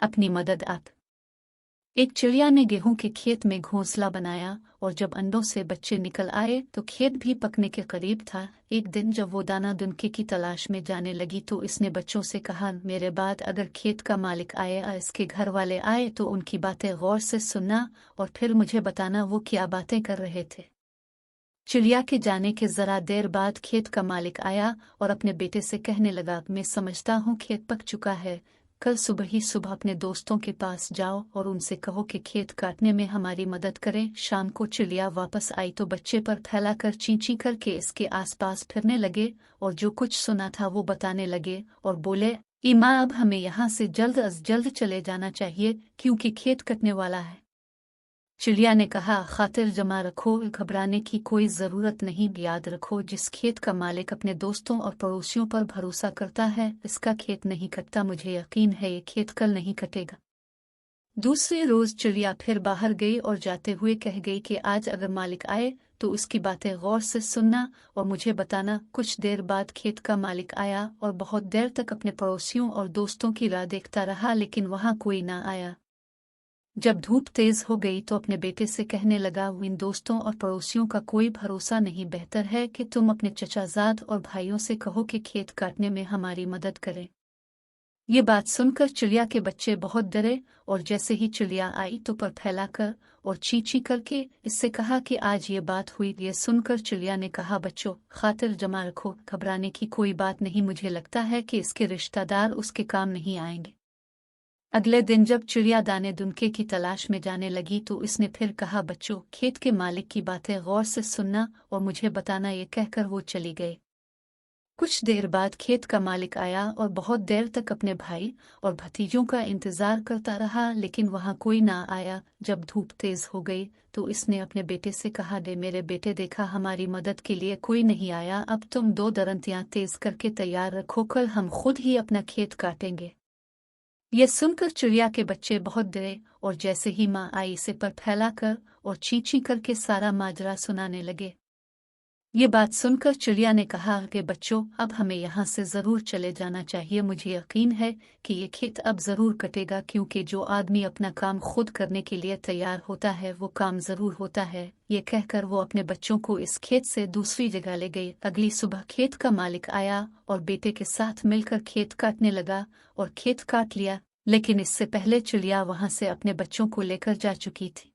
अपनी मदद आप। एक चिड़िया ने गेहूं के खेत में घोंसला बनाया और जब अंडों से बच्चे निकल आए तो खेत भी पकने के करीब था। एक दिन जब वो दाना दुनके की तलाश में जाने लगी तो इसने बच्चों से कहा, मेरे बाद अगर खेत का मालिक आए या इसके घर वाले आए तो उनकी बातें गौर से सुनना और फिर मुझे बताना वो क्या बातें कर रहे थे। चिड़िया के जाने के जरा देर बाद खेत का मालिक आया और अपने बेटे से कहने लगा, मैं समझता हूँ खेत पक चुका है, कल सुबह ही सुबह अपने दोस्तों के पास जाओ और उनसे कहो कि खेत काटने में हमारी मदद करें। शाम को चिड़िया वापस आई तो बच्चे पर फैलाकर चींची करके इसके आसपास फिरने लगे और जो कुछ सुना था वो बताने लगे और बोले, माँ अब हमें यहाँ से जल्द अज जल्द चले जाना चाहिए क्योंकि खेत कटने वाला है। चिड़िया ने कहा, खातिर जमा रखो, घबराने की कोई ज़रूरत नहीं। याद रखो, जिस खेत का मालिक अपने दोस्तों और पड़ोसियों पर भरोसा करता है इसका खेत नहीं कटता। मुझे यकीन है ये खेत कल नहीं कटेगा। दूसरे रोज़ चिड़िया फिर बाहर गई और जाते हुए कह गई कि आज अगर मालिक आए तो उसकी बातें गौर से सुनना और मुझे बताना। कुछ देर बाद खेत का मालिक आया और बहुत देर तक अपने पड़ोसियों और दोस्तों की राह देखता रहा लेकिन वहाँ कोई ना आया। जब धूप तेज हो गई तो अपने बेटे से कहने लगा, इन दोस्तों और पड़ोसियों का कोई भरोसा नहीं, बेहतर है कि तुम अपने चचाजाद और भाइयों से कहो कि खेत काटने में हमारी मदद करें। ये बात सुनकर चिड़िया के बच्चे बहुत डरे और जैसे ही चिड़िया आई तो पर फैलाकर और चींची करके इससे कहा कि आज ये बात हुई। ये सुनकर चिड़िया ने कहा, बच्चों खातिर जमा रखो, घबराने की कोई बात नहीं, मुझे लगता है कि इसके रिश्तेदार उसके काम नहीं आएंगे। अगले दिन जब चिड़िया दाने दुनके की तलाश में जाने लगी तो इसने फिर कहा, बच्चों खेत के मालिक की बातें गौर से सुनना और मुझे बताना। ये कहकर वो चली गई। कुछ देर बाद खेत का मालिक आया और बहुत देर तक अपने भाई और भतीजों का इंतजार करता रहा लेकिन वहां कोई ना आया। जब धूप तेज हो गई तो इसने अपने बेटे से कहा, दे मेरे बेटे, देखा हमारी मदद के लिए कोई नहीं आया, अब तुम 2 दरंतियां तेज करके तैयार रखो, कल हम खुद ही अपना खेत काटेंगे। यह सुनकर चिड़िया के बच्चे बहुत डरे और जैसे ही माँ आई इसे पर फैलाकर और चींची करके सारा माजरा सुनाने लगे। ये बात सुनकर चिड़िया ने कहा कि बच्चों अब हमें यहाँ से ज़रूर चले जाना चाहिए, मुझे यकीन है कि ये खेत अब ज़रूर कटेगा क्योंकि जो आदमी अपना काम खुद करने के लिए तैयार होता है वो काम ज़रूर होता है। ये कहकर वो अपने बच्चों को इस खेत से दूसरी जगह ले गई। अगली सुबह खेत का मालिक आया और बेटे के साथ मिलकर खेत काटने लगा और खेत काट लिया, लेकिन इससे पहले चिड़िया वहां से अपने बच्चों को लेकर जा चुकी थी।